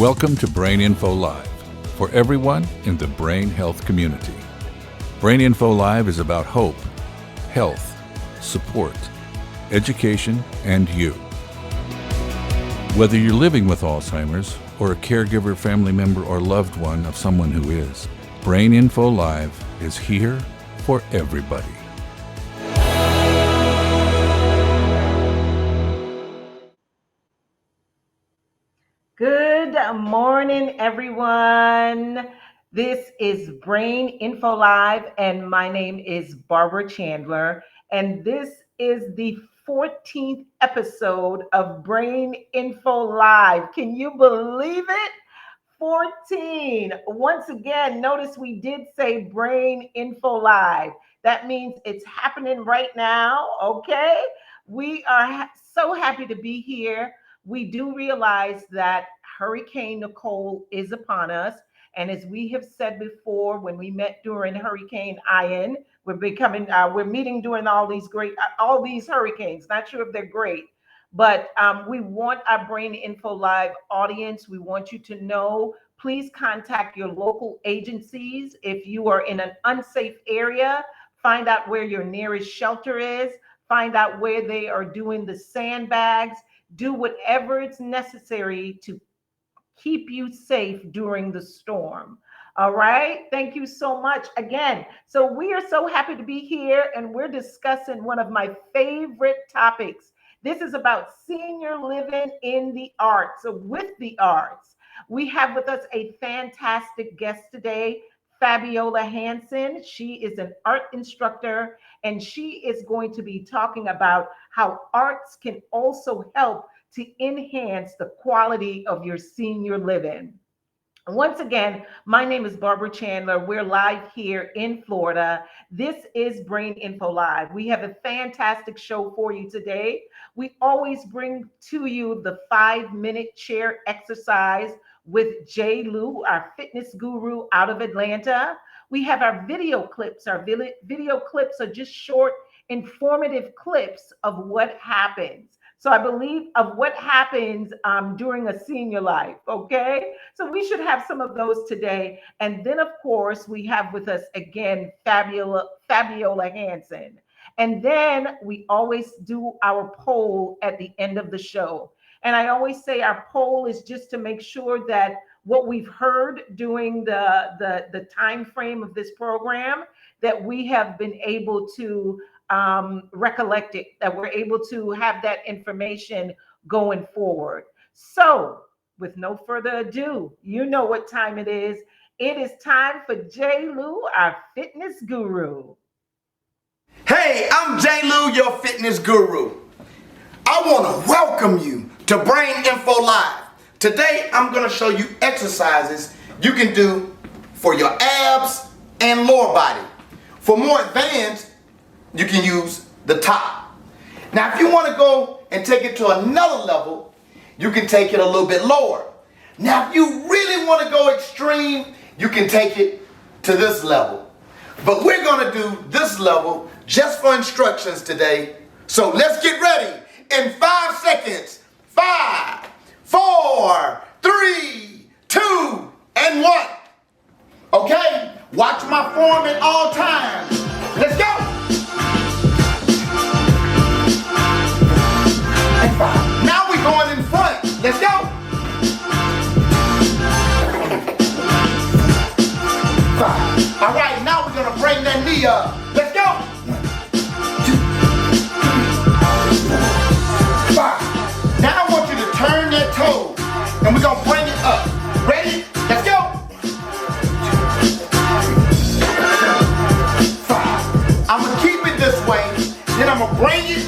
Welcome to Brain Info Live, for everyone in the brain health community. Brain Info Live is about hope, health, support, education, and you. Whether you're living with Alzheimer's or a caregiver, family member, or loved one of someone who is, Brain Info Live is here for everybody. Good morning, everyone. This is Brain Info Live, and my name is Barbara Chandler, and this is the 14th episode of Brain Info Live. Can you believe it? 14. Once again, notice we did say Brain Info Live. That means it's happening right now, okay? We are so happy to be here. We do realize that Hurricane Nicole is upon us. And as we have said before, when we met during Hurricane Ian, we're meeting during all these hurricanes. Not sure if they're great, but we want our Brain Info Live audience. We want you to know, please contact your local agencies. If you are in an unsafe area, find out where your nearest shelter is, find out where they are doing the sandbags, do whatever is necessary to keep you safe during the storm. All right. Thank you so much again. So we are so happy to be here, and we're discussing one of my favorite topics. This is about senior living in the arts, so with the arts. We have with us a fantastic guest today, Fabiola Hansen. She is an art instructor, and she is going to be talking about how arts can also help to enhance the quality of your senior living. Once again, my name is Barbara Chandler. We're live here in Florida. This is Brain Info Live. We have a fantastic show for you today. We always bring to you the 5-minute chair exercise with Jay Lou, our fitness guru out of Atlanta. We have our video clips. Our video clips are just short, informative clips of what happens. So I believe of what happens during a senior life, okay? So we should have some of those today. And then, of course, we have with us again, Fabiola Hansen. And then we always do our poll at the end of the show. And I always say our poll is just to make sure that what we've heard during the time frame of this program, that we have been able to recollect it, that we're able to have that information going forward. So with no further ado, you know what time it is. It is time for Jay Lou, our fitness guru. Hey, I'm Jay Lou, your fitness guru. I want to welcome you to Brain Info Live. Today, I'm going to show you exercises you can do for your abs and lower body. For more advanced, you can use the top. Now, if you want to go and take it to another level, you can take it a little bit lower. Now, if you really want to go extreme, you can take it to this level. But we're going to do this level just for instructions today. So let's get ready. In 5 seconds, 5, 4, 3, 2, and 1. Okay? Watch my form at all times. Let's go. And 5. Now we're going in front. Let's go. 5. All right, now we're going to bring that knee up. Let's go. 5. Now I want you to turn that toe, and we're going to bring it up. Ready? Let's go. 5. I'm going to keep it this way, then I'm going to bring it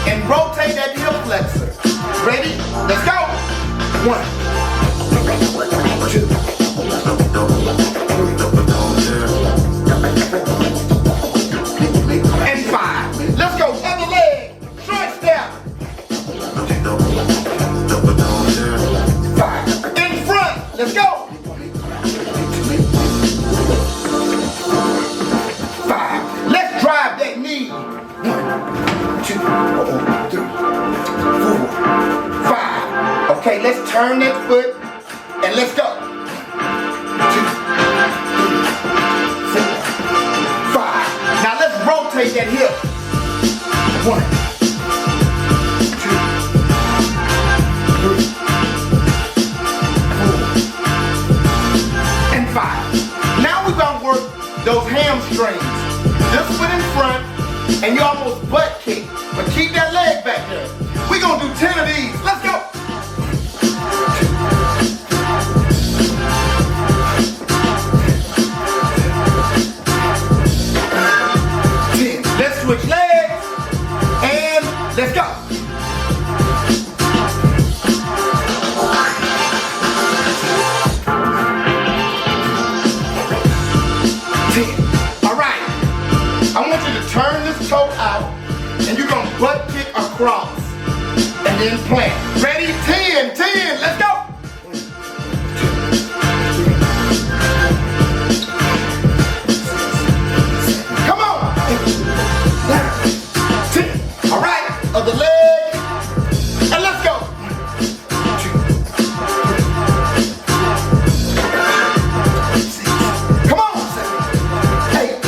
and rotate that hip flexor. Ready? Let's go. 1, 2, 3, and 5. Let's go. Other leg. Short step. 5. In front. Let's go. 5. Let's drive that knee. 1, 2, 3, 4, 5. Okay, let's turn that foot And let's go. 2, 3, 4, 5. Now let's rotate that hip. 1, 2, 3, 4, and 5. Now we're gonna work those hamstrings. This foot in front, and you almost butt kick. But keep that leg back there. We're gonna do 10 of these. Let's go. 10. Let's switch legs. And let's go. 10. All right. I want you to turn this toe out, and you're gonna butt kick across, and then plant. Ready? 10, 10, let's go. 1, 2, 3. Come on. 10. All right, other leg, and let's go. 1, 2, 3, 6. Come on. 7, 8,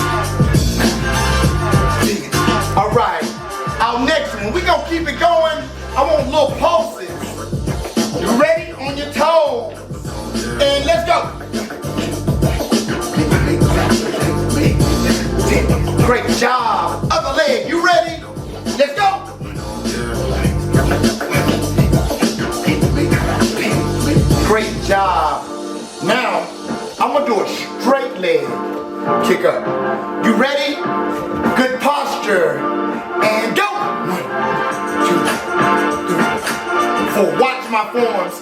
10. All right. Our next one, we're gonna keep it going. I want little pulses. You ready? On your toes. And let's go. Great job. Other leg, you ready? Let's go. Great job. Now, I'm gonna do a straight leg kick up. You ready? Good posture. And go. 1, 2, 3, 4. Watch my forms.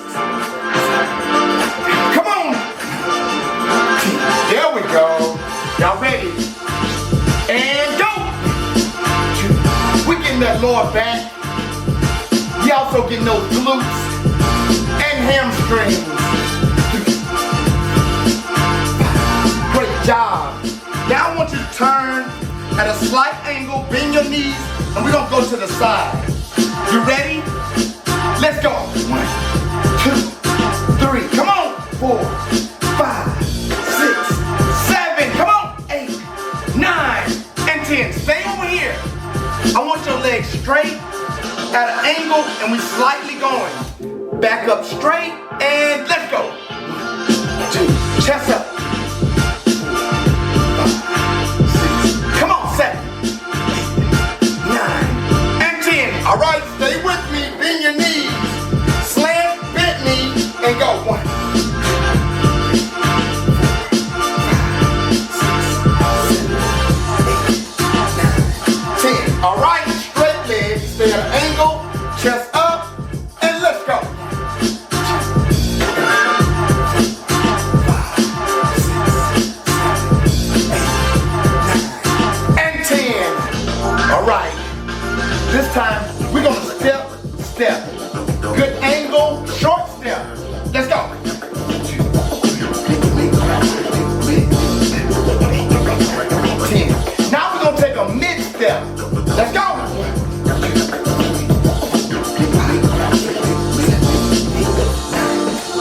Come on. There we go. Y'all ready? And go. 2. We getting that lower back. We also getting those glutes and hamstrings. 3, 5. Great job. Now I want you to turn at a slight angle, bend your knees, and we're gonna go to the side. You ready? Let's go. 1, 2, 3. Come on. 4, 5, 6, 7. Come on. 8, 9, and 10. Stay over here. I want your legs straight at an angle, and we slightly going. Back up straight, and let's go. 1, 2. Chest up. 7, 8, 9, and 10. All right, stay with me. Bend your knees. Slant, bent knee, and go. 1, 2, 3, 4, 5, 6, 7, 8, 9, 10. All right, straight legs. Stay at an angle. Chest up, and let's go. 1, 2, 3, 4, 5, 6, 7, 8, 9, and 10. All right. This time, we're going to step, step. Good angle, short step. Let's go. 10. Now we're going to take a mid step. Let's go.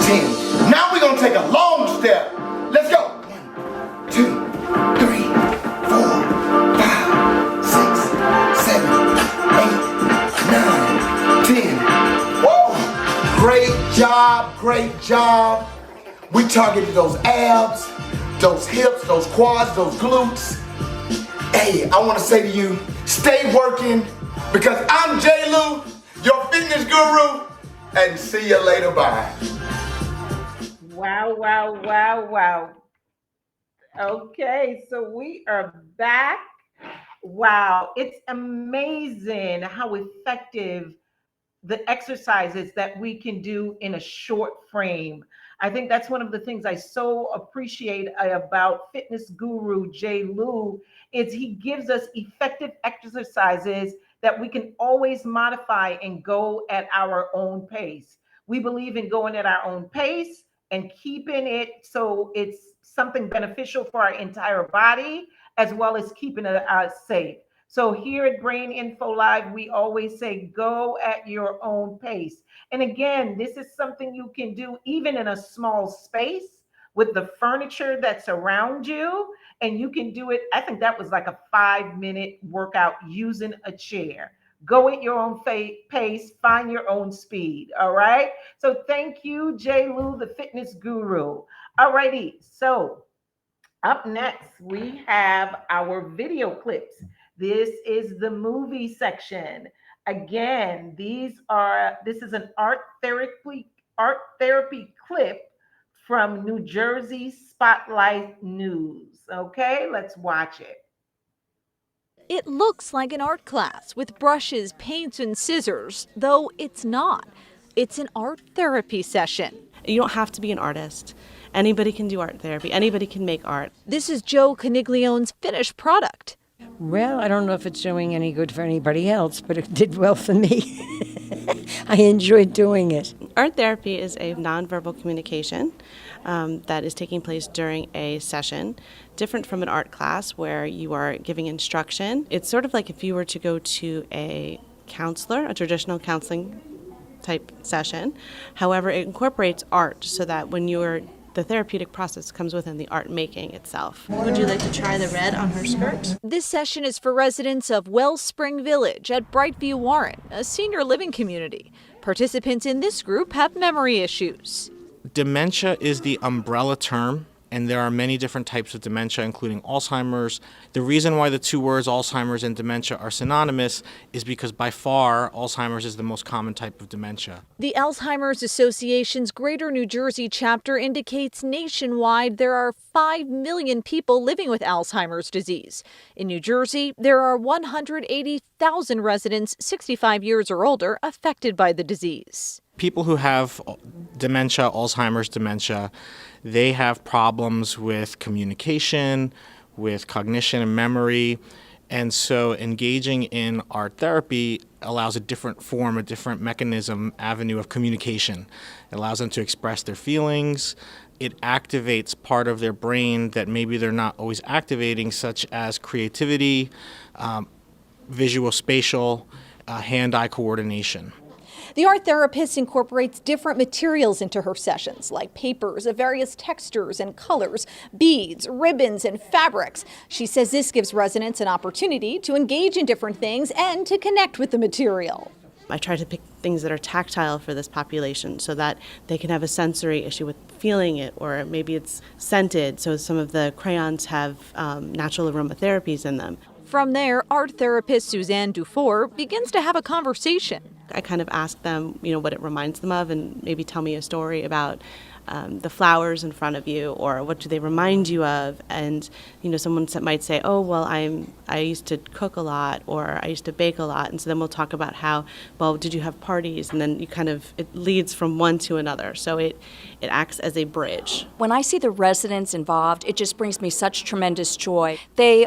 10. Now we're going to take a long step. Let's go. 1, 2, 3, 4, 5, 6, 7, 8, 9, 10. Woo! Great job, great job. We targeted those abs, those hips, those quads, those glutes. Hey, I want to say to you, stay working, because I'm J. Lou, your fitness guru, and see you later. Bye. Wow, wow, wow, wow. Okay, so we are back. Wow, it's amazing how effective the exercises that we can do in a short frame. I think that's one of the things I so appreciate about fitness guru J. Lou is he gives us effective exercises that we can always modify and go at our own pace. We believe in going at our own pace and keeping it so it's something beneficial for our entire body, as well as keeping it safe. So here at Brain Info Live, we always say go at your own pace. And again, this is something you can do even in a small space with the furniture that's around you. And you can do it. I think that was like a 5-minute workout using a chair. Go at your own pace, find your own speed. All right. So thank you, J. Lou, the fitness guru. All righty. So up next, we have our video clips. This is the movie section. Again, this is an art therapy clip from New Jersey Spotlight News. Okay, let's watch it. It looks like an art class with brushes, paints, and scissors, though it's not. It's an art therapy session. You don't have to be an artist. Anybody can do art therapy. Anybody can make art. This is Joe Caniglione's finished product. Well, I don't know if it's doing any good for anybody else, but it did well for me. I enjoyed doing it. Art therapy is a nonverbal communication that is taking place during a session, different from an art class where you are giving instruction. It's sort of like if you were to go to a counselor, a traditional counseling type session. However, it incorporates art so that when the therapeutic process comes within the art making itself. Would you like to try the red on her skirt? This session is for residents of Wellspring Village at Brightview Warren, a senior living community. Participants in this group have memory issues. Dementia is the umbrella term, and there are many different types of dementia, including Alzheimer's. The reason why the two words Alzheimer's and dementia are synonymous is because by far, Alzheimer's is the most common type of dementia. The Alzheimer's Association's Greater New Jersey chapter indicates nationwide there are 5 million people living with Alzheimer's disease. In New Jersey, there are 180,000 residents 65 years or older affected by the disease. People who have dementia, Alzheimer's dementia, they have problems with communication, with cognition and memory. And so engaging in art therapy allows a different form, a different mechanism, avenue of communication. It allows them to express their feelings. It activates part of their brain that maybe they're not always activating, such as creativity, visual spatial, hand-eye coordination. The art therapist incorporates different materials into her sessions, like papers of various textures and colors, beads, ribbons, and fabrics. She says this gives residents an opportunity to engage in different things and to connect with the material. I try to pick things that are tactile for this population so that they can have a sensory issue with feeling it, or maybe it's scented, so some of the crayons have natural aromatherapies in them. From there, art therapist Suzanne Dufour begins to have a conversation. I kind of ask them, what it reminds them of, and maybe tell me a story about the flowers in front of you, or what do they remind you of? And someone might say, "Oh, well, I used to cook a lot, or I used to bake a lot," and so then we'll talk about how, well, did you have parties? And then it leads from one to another, so it acts as a bridge. When I see the residents involved, it just brings me such tremendous joy. They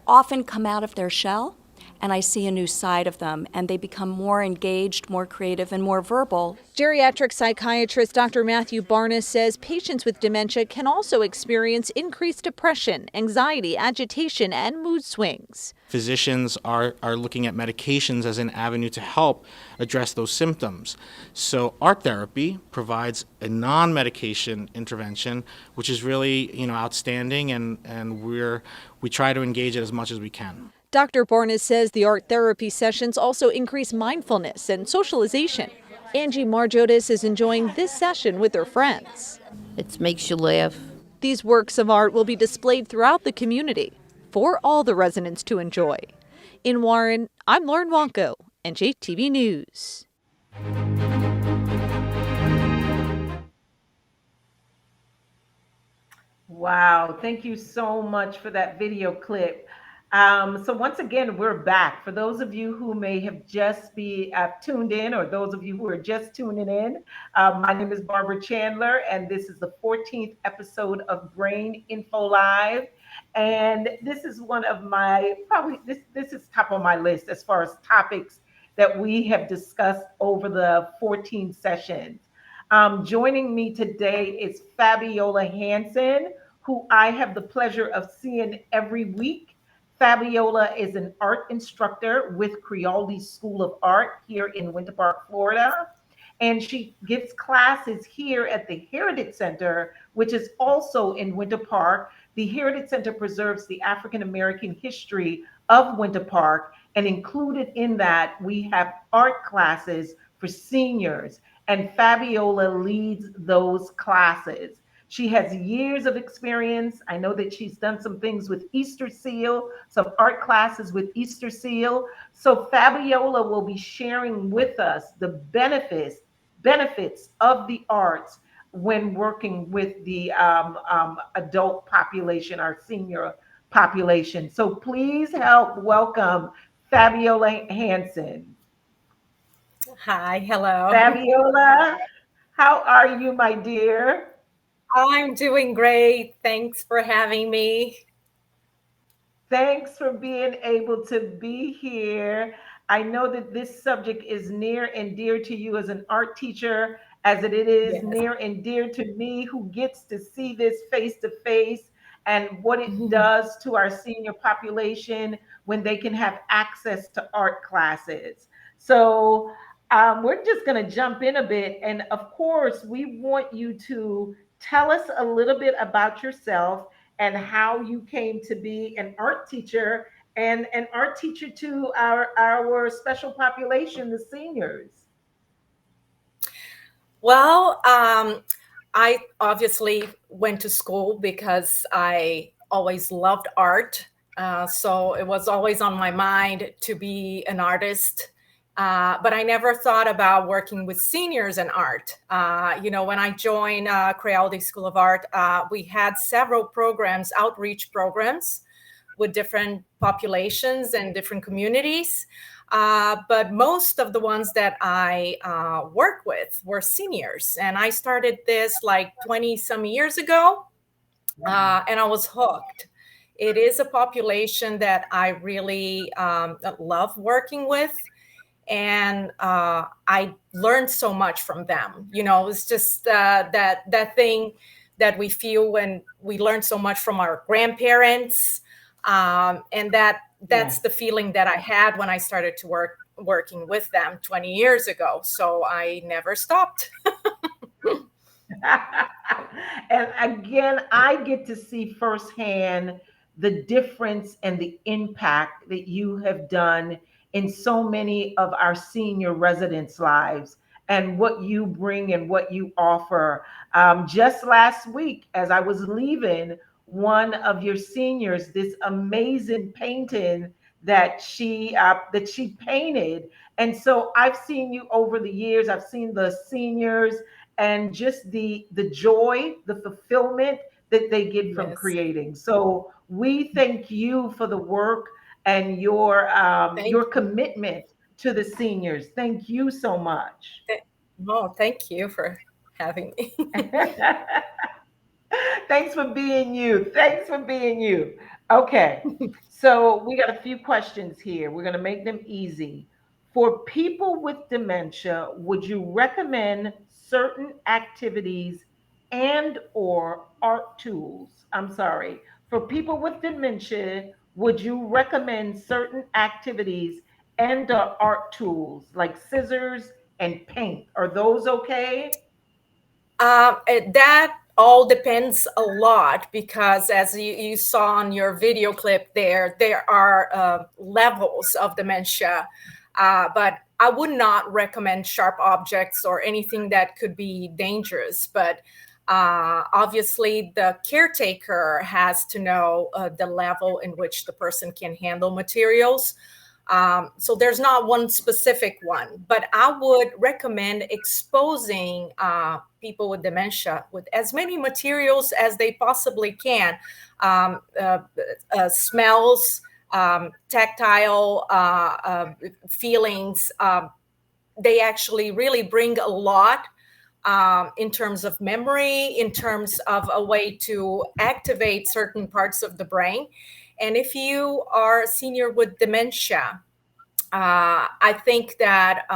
often come out of their shell, and I see a new side of them, and they become more engaged, more creative, and more verbal. Geriatric psychiatrist Dr. Matthew Barnes says patients with dementia can also experience increased depression, anxiety, agitation, and mood swings. Physicians are looking at medications as an avenue to help address those symptoms. So art therapy provides a non-medication intervention, which is really outstanding, and we try to engage it as much as we can. Dr. Barnes says the art therapy sessions also increase mindfulness and socialization. Angie Marjotis is enjoying this session with her friends. It makes you laugh. These works of art will be displayed throughout the community for all the residents to enjoy. In Warren, I'm Lauren Wonko, NJTV News. Wow, thank you so much for that video clip. So once again, we're back. For those of you who may have just tuned in, or those of you who are just tuning in, my name is Barbara Chandler, and this is the 14th episode of Brain Info Live. And this is one of my, this is top of my list as far as topics that we have discussed over the 14 sessions. Joining me today is Fabiola Hansen, who I have the pleasure of seeing every week. Fabiola is an art instructor with Creole School of Art here in Winter Park, Florida. And she gives classes here at the Heritage Center, which is also in Winter Park. The Heritage Center preserves the African American history of Winter Park, and included in that, we have art classes for seniors, and Fabiola leads those classes. She has years of experience. I know that she's done some things with Easter Seal, some art classes with Easter Seal. So Fabiola will be sharing with us the benefits of the arts when working with the adult population, our senior population. So please help welcome Fabiola Hansen. Hi, hello. Fabiola, how are you, my dear? I'm doing great. Thanks for having me. Thanks for being able to be here. I know that this subject is near and dear to you as an art teacher, as it is Yes. near and dear to me who gets to see this face to face and what it does to our senior population when they can have access to art classes. So, we're just going to jump in a bit. And of course, we want you to tell us a little bit about yourself and how you came to be an art teacher and an art teacher to our special population, the seniors. Well, I obviously went to school because I always loved art. So it was always on my mind to be an artist. But I never thought about working with seniors in art. When I joined Creole School of Art, we had several programs, outreach programs with different populations and different communities. But most of the ones that I work with were seniors. And I started this like 20 some years ago, and I was hooked. It is a population that I really love working with. And I learned so much from them. It's just that thing that we feel when we learn so much from our grandparents, and that's the feeling that I had when I started to working with them 20 years ago. So I never stopped. And again, I get to see firsthand the difference and the impact that you have done in so many of our senior residents' lives and what you bring and what you offer. Just last week, as I was leaving, one of your seniors, this amazing painting that she painted. And so I've seen you over the years. I've seen the seniors and just the joy, the fulfillment that they get from Yes. creating. So we thank you for the work and Thank your commitment to the seniors. Thank you so much. thank you for having me. Thanks for being you. Thanks for being you. Okay. So we got a few questions here. We're going to make them easy. For people with dementia, would you recommend certain activities and or art tools? I'm sorry. For people with dementia, would you recommend certain activities and art tools like scissors and paint? Are those okay? That all depends a lot because, as you saw on your video clip, there are levels of dementia. But I would not recommend sharp objects or anything that could be dangerous. But obviously, the caretaker has to know the level in which the person can handle materials. So there's not one specific one, but I would recommend exposing people with dementia with as many materials as they possibly can. Smells, tactile feelings, they actually really bring a lot in terms of memory, in terms of a way to activate certain parts of the brain. And if you are a senior with dementia, I think that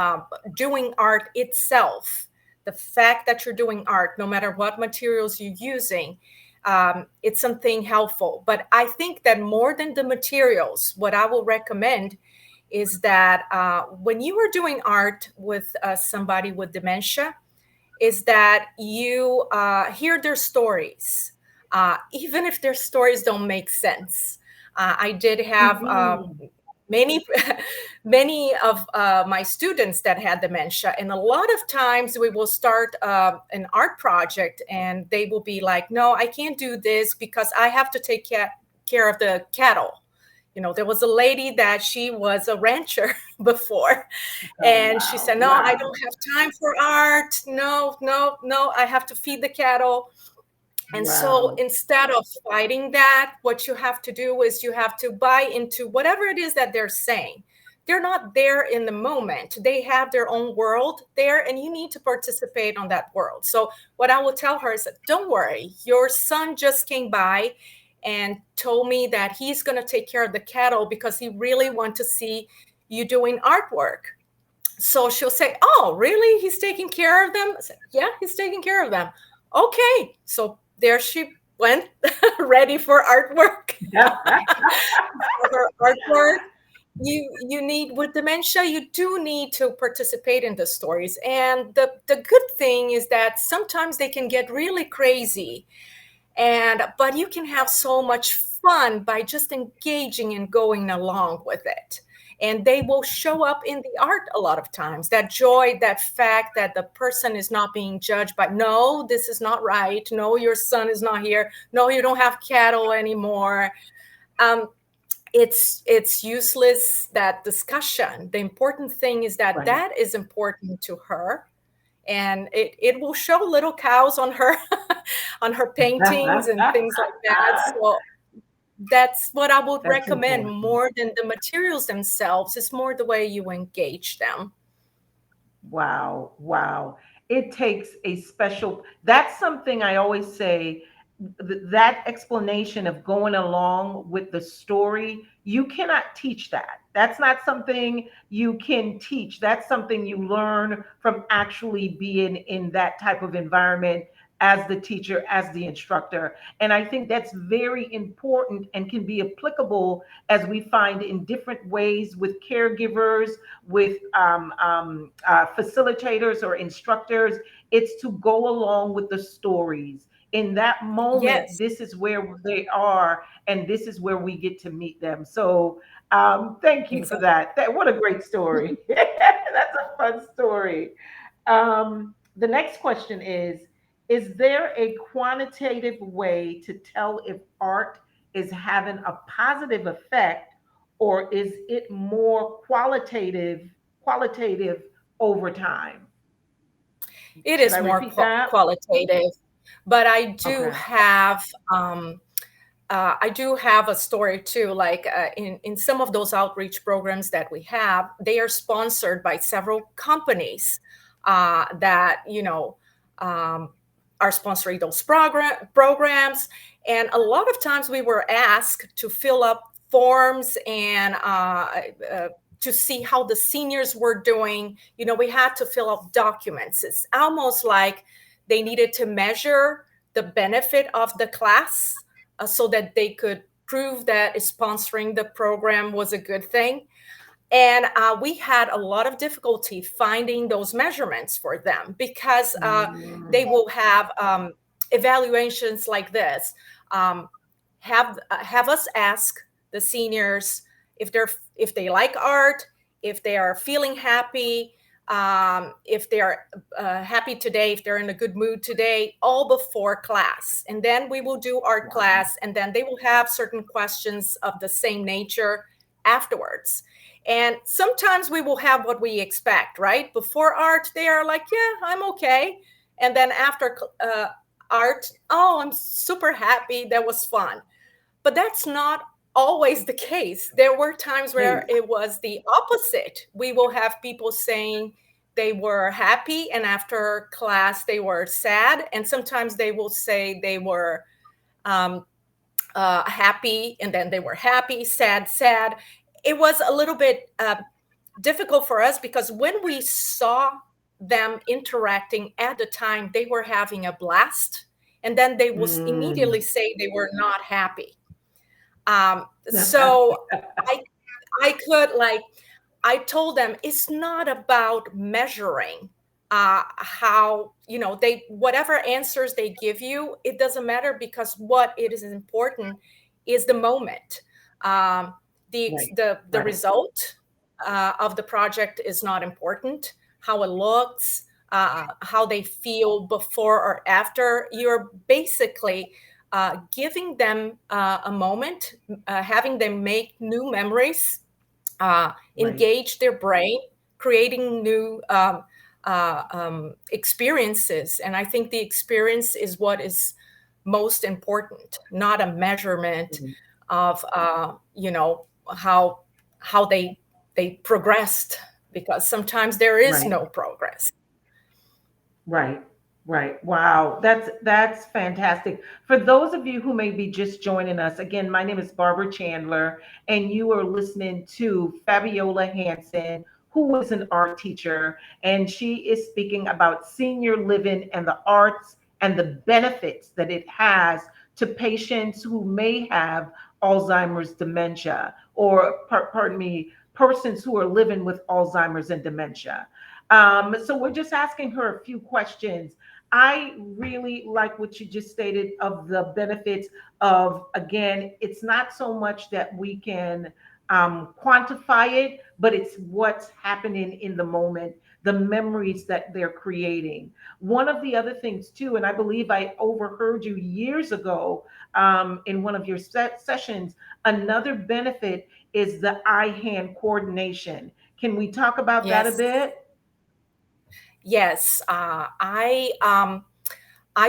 doing art itself, the fact that you're doing art, no matter what materials you're using, it's something helpful. But I think that more than the materials, what I will recommend is that when you are doing art with somebody with dementia, is that you hear their stories, even if their stories don't make sense. I did have many many of my students that had dementia, and a lot of times we will start an art project and they will be like, no, I can't do this because I have to take care of the cattle. There was a lady that she was a rancher before, and she said, no, I don't have time for art. No, no, no, I have to feed the cattle. And so instead of fighting that, what you have to do is you have to buy into whatever it is that they're saying. They're not there in the moment. They have their own world there, and you need to participate on that world. So what I will tell her is that, don't worry, your son just came by and told me that he's going to take care of the cattle because he really wants to see you doing artwork. So she'll say, oh, really? He's taking care of them? I said, yeah, he's taking care of them. Okay. So there she went, ready for artwork. For her artwork. You need, with dementia, you do need to participate in the stories. And the good thing is that sometimes they can get really crazy. But you can have so much fun by just engaging and going along with it. And they will show up in the art a lot of times. That joy, that fact that the person is not being judged by, no, this is not right. No, your son is not here. No, you don't have cattle anymore. It's useless, that discussion. The important thing is that that is important to her. And it will show little cows on her on her paintings and things like that. So that's what I would recommend important. More than the materials themselves. It's more the way you engage them. Wow. It takes a special, that's something I always say, that explanation of going along with the story, you cannot teach that. That's not something you can teach. That's something you learn from actually being in that type of environment as the teacher, as the instructor. And I think that's very important and can be applicable, as we find, in different ways with caregivers, with facilitators or instructors. It's to go along with the stories. In that moment, yes. This is where they are, and this is where we get to meet them. So thank you for that. What a great story. That's a fun story. The next question is there a quantitative way to tell if art is having a positive effect, or is it more qualitative over time? It is more qualitative, but I do have a story too. Like in some of those outreach programs that we have, they are sponsored by several companies that are sponsoring those programs. And a lot of times we were asked to fill up forms and to see how the seniors were doing. We had to fill out documents. It's almost like they needed to measure the benefit of the class so that they could prove that sponsoring the program was a good thing. And we had a lot of difficulty finding those measurements for them, because they will have evaluations like this. Have us ask the seniors if they like art, if they are feeling happy, if they are happy today, if they're in a good mood today, all before class. And then we will do art class, and then they will have certain questions of the same nature afterwards. And sometimes we will have what we expect, right? Before art, they are like, yeah, I'm okay. And then after art, oh, I'm super happy. That was fun. But that's not always the case. There were times where it was the opposite. We will have people saying they were happy, and after class, they were sad. And sometimes they will say they were happy, and then they were happy, sad. It was a little bit difficult for us, because when we saw them interacting at the time, they were having a blast, and then they will Mm. immediately say they were not happy. So I I could like I told them it's not about measuring how, they whatever answers they give you, it doesn't matter, because what it is important is the moment. Um, Right, the right, result of the project is not important. How it looks, how they feel before or after. You're basically giving them a moment, having them make new memories, right. engage their brain, creating new experiences. And I think the experience is what is most important, not a measurement Mm. of how they progressed, because sometimes there is Right. no progress. Right, right. Wow, that's fantastic. For those of you who may be just joining us, again, my name is Barbara Chandler, and you are listening to Fabiola Hansen, who is an art teacher, and she is speaking about senior living and the arts and the benefits that it has to patients who may have Alzheimer's dementia, or pardon me, persons who are living with Alzheimer's and dementia. So we're just asking her a few questions. I really like what you just stated of the benefits of, again, it's not so much that we can quantify it, but it's what's happening in the moment, the memories that they're creating. One of the other things, too, and I believe I overheard you years ago in one of your sessions, another benefit is the eye hand coordination. Can we talk about that a Yes. bit? Yes, I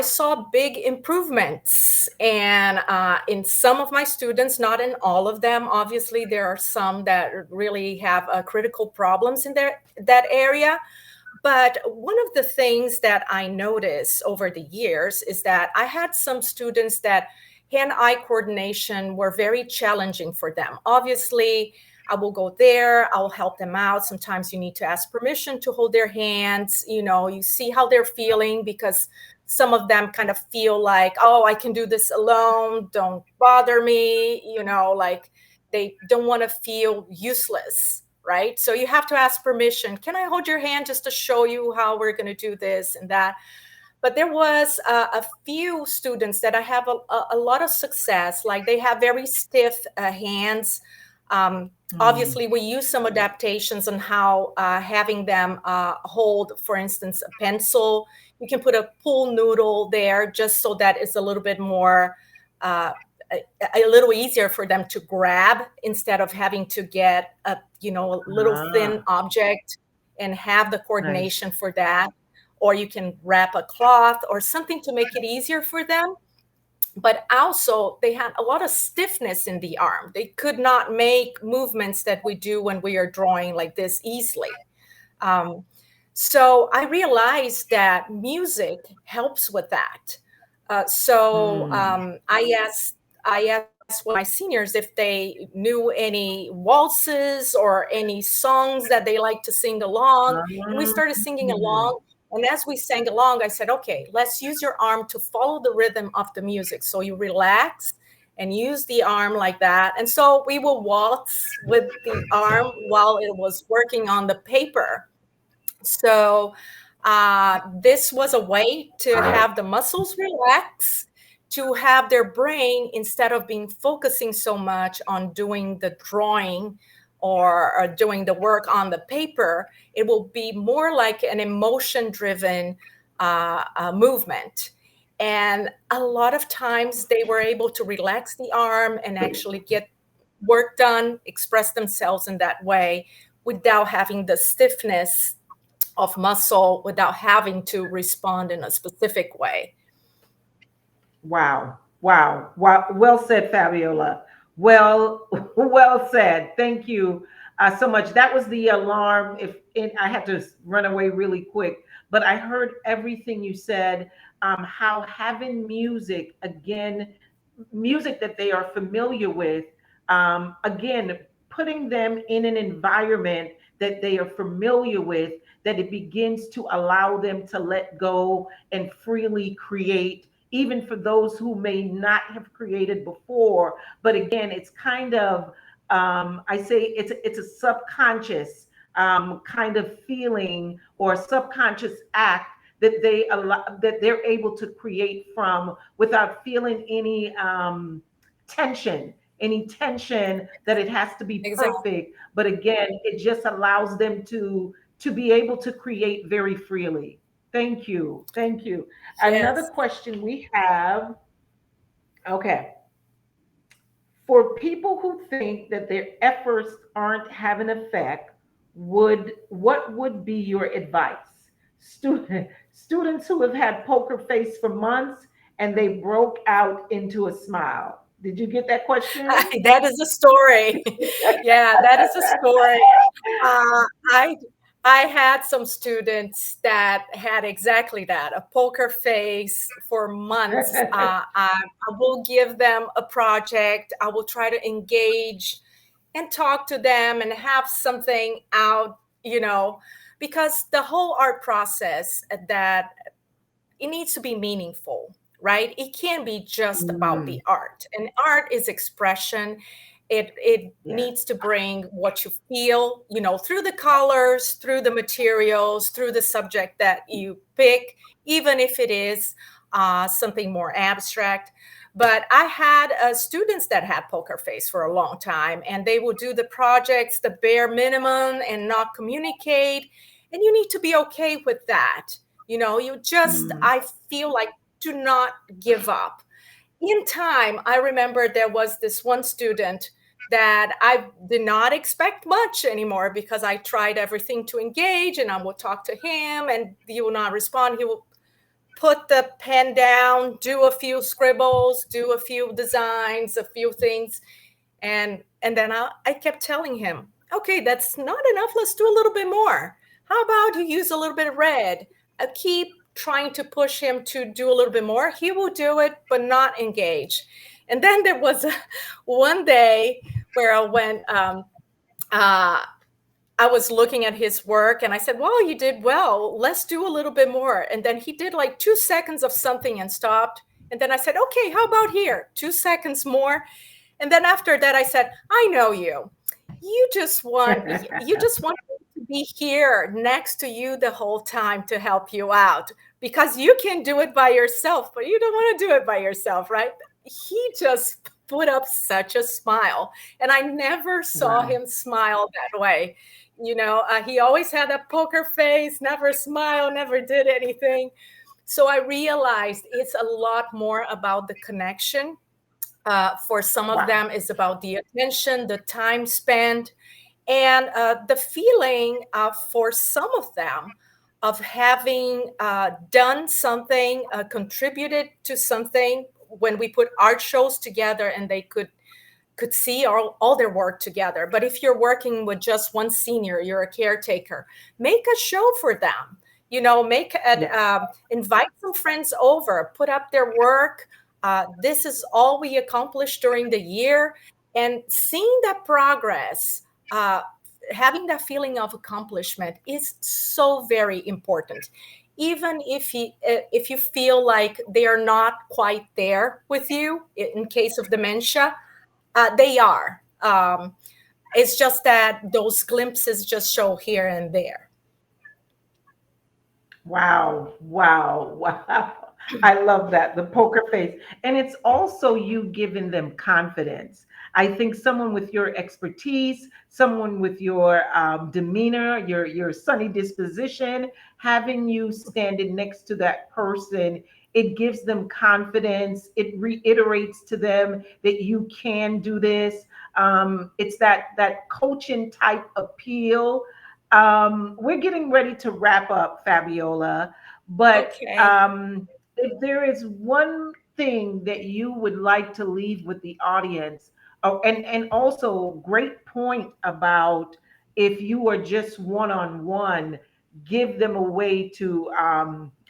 saw big improvements, and in some of my students, not in all of them. Obviously, there are some that really have critical problems in that area. But one of the things that I noticed over the years is that I had some students that hand-eye coordination were very challenging for them. Obviously, I will go there, I will help them out. Sometimes you need to ask permission to hold their hands. You see how they're feeling, because some of them kind of feel like, oh, I can do this alone, don't bother me, like they don't want to feel useless, right? So you have to ask permission. Can I hold your hand just to show you how we're going to do this and that? But there was a few students that I have a lot of success. Like they have very stiff hands. Mm. Obviously, we use some adaptations on how having them hold, for instance, a pencil. You can put a pool noodle there just so that it's a little bit more, uh, a little easier for them to grab, instead of having to get a little thin Ah, object and have the nice. coordination for that. Or you can wrap a cloth or something to make it easier for them. But also, they had a lot of stiffness in the arm. They could not make movements that we do when we are drawing like this easily. Um, so I realized that music helps with that. So Mm. I asked one of my seniors if they knew any waltzes or any songs that they like to sing along, and we started singing Mm. along. And as we sang along, I said, "Okay, let's use your arm to follow the rhythm of the music." So you relax and use the arm like that. And so we will waltz with the arm while it was working on the paper. So this was a way to have the muscles relax, to have their brain, instead of being focusing so much on doing the drawing or doing the work on the paper, it will be more like an emotion-driven movement. And a lot of times they were able to relax the arm and actually get work done, express themselves in that way without having the stiffness of muscle, without having to respond in a specific way. Wow, wow, wow. Well said, Fabiola. Well, well said. Thank you so much. That was the alarm. I had to run away really quick, but I heard everything you said. How having music, again, music that they are familiar with, again, putting them in an environment that they are familiar with, that it begins to allow them to let go and freely create even for those who may not have created before. But again, it's kind of, I say it's a subconscious kind of feeling or subconscious act that they're able to create from without feeling tension any tension that it has to be Exactly. perfect. But again, it just allows them to be able to create very freely. Thank you. Thank you. Another Yes. question we have. Okay. For people who think that their efforts aren't having effect, what would be your advice? Students who have had poker face for months and they broke out into a smile. Did you get that question? That is a story. Yeah, that is a story. Uh, I I had some students that had exactly that, a poker face for months. I will give them a project. I will try to engage and talk to them and have something out, because the whole art process that it needs to be meaningful, right? It can't be just about Mm, the art. And art is expression. It yes. needs to bring what you feel, through the colors, through the materials, through the subject that you pick, even if it is something more abstract. But I had students that had poker face for a long time, and they would do the projects the bare minimum and not communicate. And you need to be okay with that. Mm, I feel like, do not give up. In time, I remember there was this one student that I did not expect much anymore because I tried everything to engage and I would talk to him and he will not respond. He will put the pen down, do a few scribbles, do a few designs, a few things. And then I kept telling him, okay, that's not enough. Let's do a little bit more. How about you use a little bit of red? I keep trying to push him to do a little bit more. He will do it, but not engage. And then there was one day where uh, I was looking at his work and I said, well, you did well. Let's do a little bit more. And then he did like 2 seconds of something and stopped. And then I said, okay, how about here? 2 seconds more. And then after that, I said, I know you. You just want me to be here next to you the whole time to help you out because you can do it by yourself, but you don't want to do it by yourself, right? He just put up such a smile, and I never saw wow. him smile that way. He always had a poker face, never smiled, never did anything. So I realized it's a lot more about the connection. For some of Wow. them, it's about the attention, the time spent, and the feeling for some of them of having done something, contributed to something when we put art shows together and they could see all their work together. But if you're working with just one senior, you're a caretaker, make a show for them. Yes. Invite some friends over, put up their work. This is all we accomplished during the year. And seeing that progress, uh, having that feeling of accomplishment is so very important. Even if you feel like they are not quite there with you in case of dementia, they are. It's just that those glimpses just show here and there. Wow, wow, wow. I love that, the poker face. And it's also you giving them confidence. I think someone with your expertise, someone with your demeanor, your sunny disposition, having you standing next to that person, it gives them confidence. It reiterates to them that you can do this. It's that coaching type appeal. We're getting ready to wrap up, Fabiola, but Okay. if there is one thing that you would like to leave with the audience, oh, and also great point about if you are just one on one, give them a way to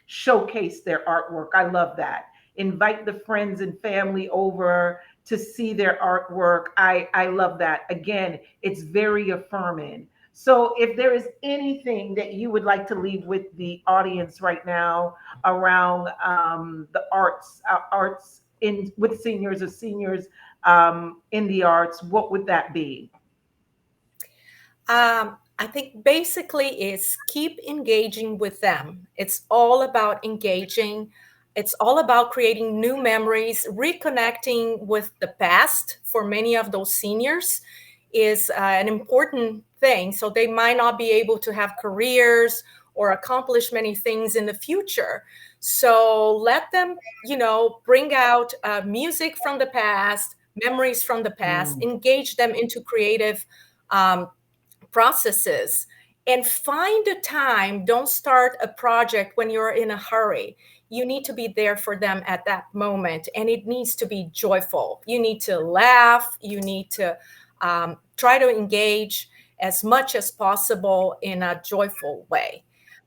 showcase their artwork. I love that. Invite the friends and family over to see their artwork. I love that. Again, it's very affirming. So, if there is anything that you would like to leave with the audience right now around the arts in with seniors or seniors in the arts, what would that be? I think basically is keep engaging with them. It's all about engaging. It's all about creating new memories, reconnecting with the past for many of those seniors is an important thing. So they might not be able to have careers or accomplish many things in the future. So let them, bring out music from the past, memories from the past, Mm. engage them into creative um, processes, and find a time. Don't start a project when you're in a hurry. You need to be there for them at that moment, and it needs to be joyful. You need to laugh. You need to try to engage as much as possible in a joyful way.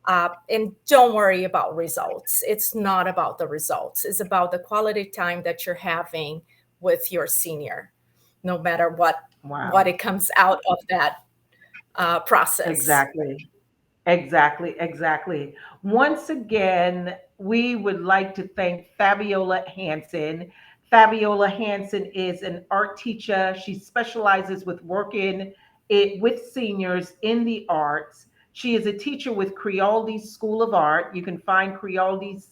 And don't worry about results. It's not about the results. It's about the quality time that you're having with your senior, no matter what Wow. it comes out of that process. Exactly. Exactly, exactly. Once again, we would like to thank Fabiola Hansen. Fabiola Hansen is an art teacher. She specializes with working with seniors in the arts. She is a teacher with Crealdi's School of Art. You can find Crealdi's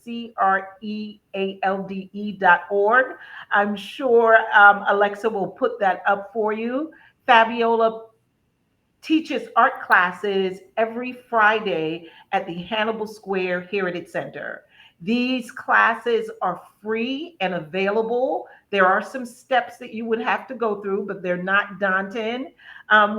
CREALDE.org. I'm sure Alexa will put that up for you. Fabiola teaches art classes every Friday at the Hannibal Square Heritage Center. These classes are free and available. There are some steps that you would have to go through, but they're not daunting.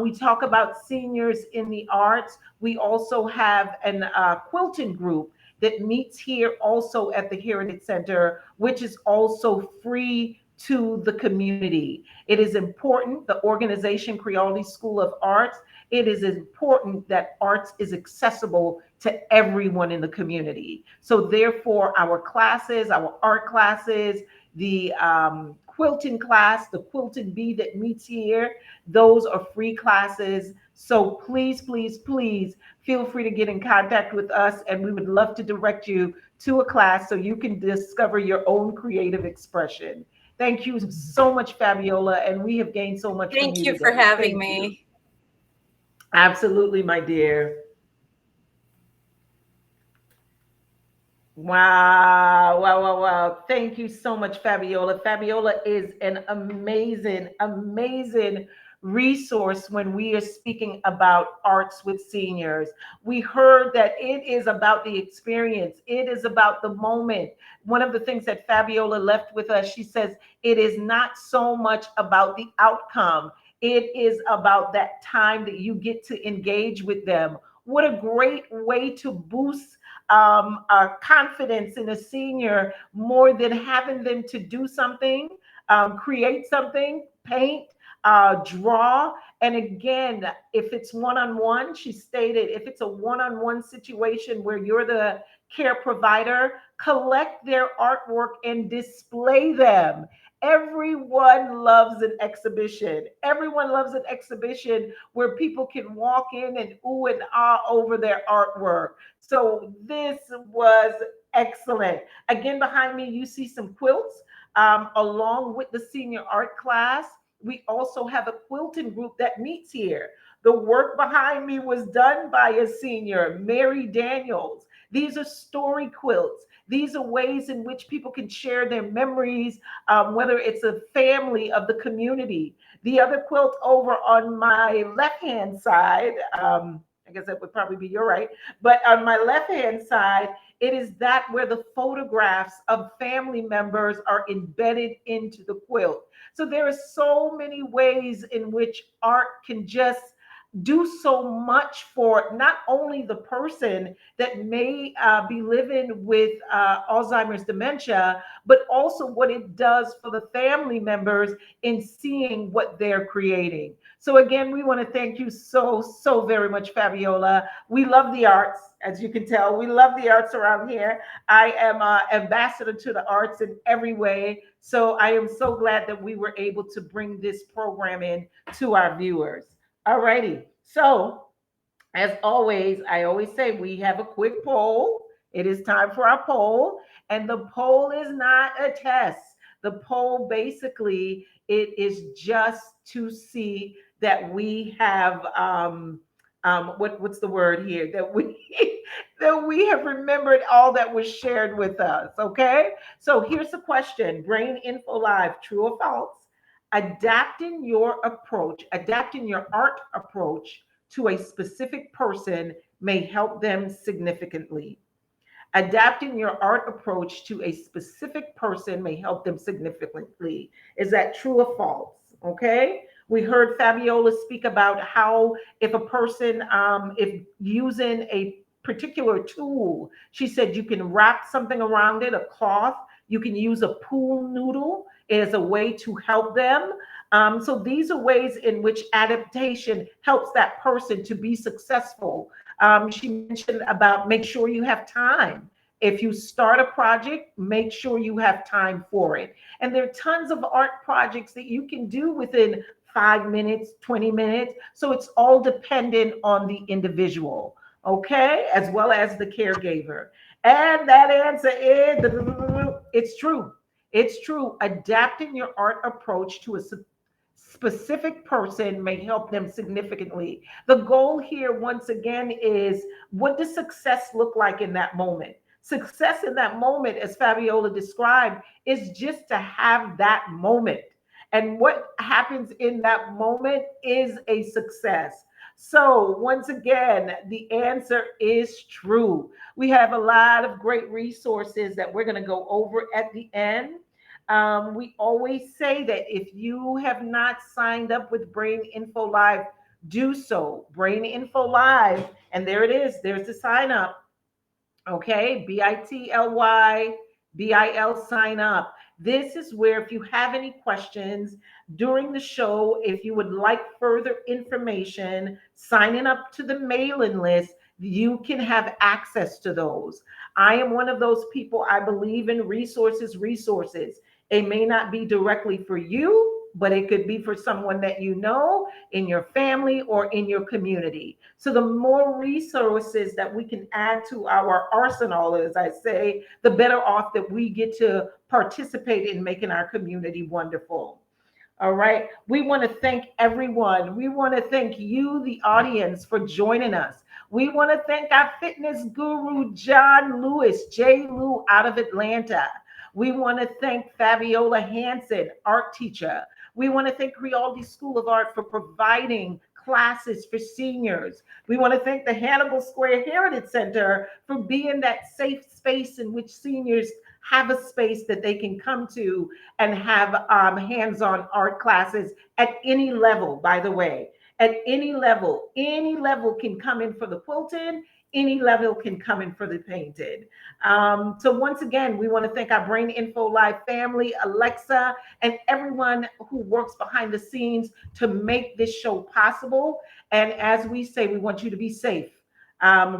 We talk about seniors in the arts. We also have an quilting group that meets here also at the Heritage Center, which is also free to the community. It is important, the organization Crealdi School of Arts, it is important that arts is accessible to everyone in the community. So therefore, our classes, our art classes, the quilting class, the quilting bee that meets here, those are free classes. So please, please, please feel free to get in contact with us, and we would love to direct you to a class so you can discover your own creative expression. Thank you so much, Fabiola, and we have gained so much from Thank you you for today. having Thank you. me. Absolutely, my dear. Wow, wow, wow, wow. Thank you so much, Fabiola. Fabiola is an amazing, amazing resource when we are speaking about arts with seniors. We heard that it is about the experience, it is about the moment. One of the things that Fabiola left with us, she says, it is not so much about the outcome, it is about that time that you get to engage with them. What a great way to boost confidence in a senior more than having them to do something, create something, paint, draw. And again, if it's one on one, she stated, if it's a one on one situation where you're the care provider, collect their artwork and display them. Everyone loves an exhibition. Everyone loves an exhibition where people can walk in and ooh and ah over their artwork. So this was excellent. Again, behind me, you see some quilts along with the senior art class. We also have a quilting group that meets here. The work behind me was done by a senior, Mary Daniels. These are story quilts. These are ways in which people can share their memories, whether it's a family of the community. The other quilt over on my left hand side, I guess that would probably be your right, but on my left hand side, it is that where the photographs of family members are embedded into the quilt. So there are so many ways in which art can just do so much for not only the person that may be living with Alzheimer's dementia, but also what it does for the family members in seeing what they're creating. So again, we want to thank you so, so very much, Fabiola. We love the arts, as you can tell. We love the arts around here. I am an ambassador to the arts in every way. So I am so glad that we were able to bring this program in to our viewers. All righty. So As always, I always say we have a quick poll. It is time for our poll, and the poll is not a test. The poll basically it is just to see that we have what's the word here that we that we have remembered all that was shared with us. Okay, so here's the question: Brain Info Live, true or false? Adapting your art approach to a specific person may help them significantly. Adapting your art approach to a specific person may help them significantly. Is that true or false? Okay. We heard Fabiola speak about how if a person, if using a particular tool, she said you can wrap something around it, a cloth, you can use a pool noodle as a way to help them. So these are ways in which adaptation helps that person to be successful. She mentioned about make sure you have time. If you start a project, make sure you have time for it. And there are tons of art projects that you can do within 5 minutes, 20 minutes. So it's all dependent on the individual, okay, as well as the caregiver. And that answer is it's true. It's true. Adapting your art approach to a specific person may help them significantly. The goal here, once again, is what does success look like in that moment? Success in that moment, as Fabiola described, is just to have that moment. And what happens in that moment is a success. So, once again, the answer is true. We have a lot of great resources that we're going to go over at the end. We always say that if you have not signed up with Brain Info Live, do so. Brain Info Live, and there it is. There's the sign up. Okay, BITLY BIL sign up. This is where if you have any questions during the show, if you would like further information, signing up to the mailing list, you can have access to those. I am one of those people. I believe in resources, resources. It may not be directly for you, but it could be for someone that you know in your family or in your community. So the more resources that we can add to our arsenal, as I say, the better off that we get to participate in making our community wonderful. All right. We want to thank everyone. We want to thank you, the audience, for joining us. We want to thank our fitness guru, John Lewis, J. Lou out of Atlanta. We want to thank Fabiola Hansen, art teacher. We want to thank Rialdi School of Art for providing classes for seniors. We want to thank the Hannibal Square Heritage Center for being that safe space in which seniors have a space that they can come to and have hands-on art classes at any level, by the way. At any level can come in for the quilting, any level can come in for the painted. So once again, we want to thank our Brain Info Live family, Alexa, and everyone who works behind the scenes to make this show possible. And as we say, we want you to be safe.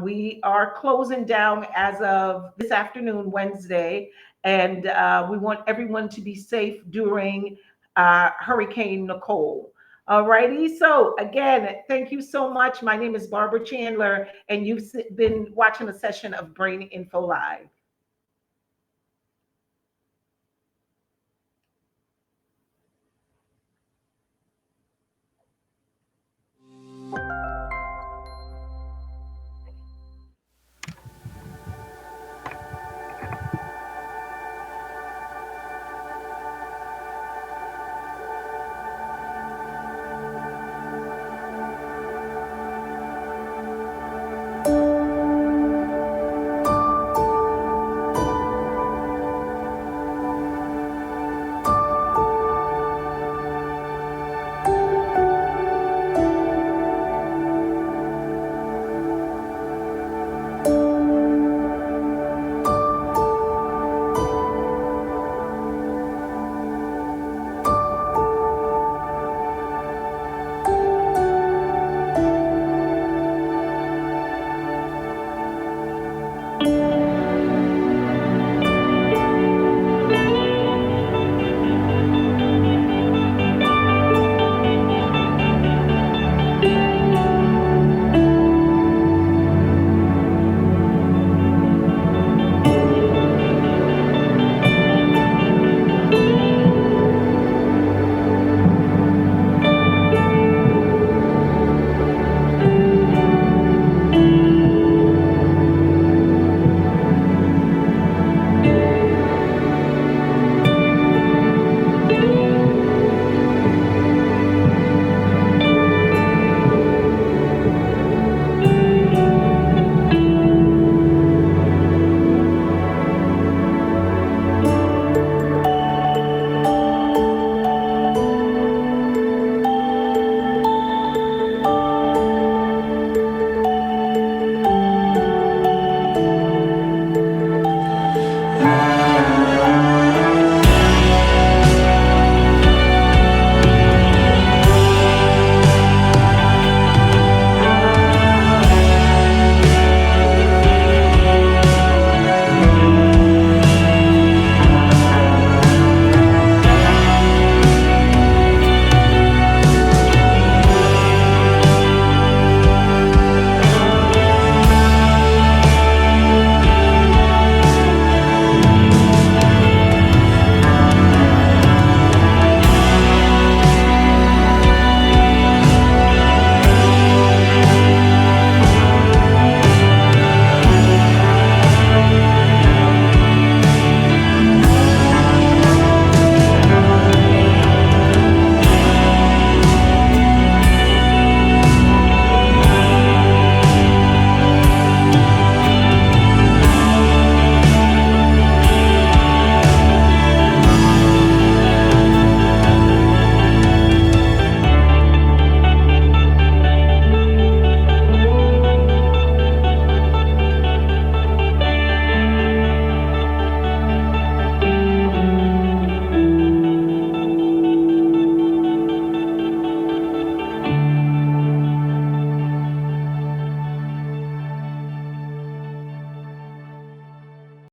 We are closing down as of this afternoon, Wednesday, and we want everyone to be safe during Hurricane Nicole. All righty. So again, thank you so much. My name is Barbara Chandler, and you've been watching a session of Brain Info Live.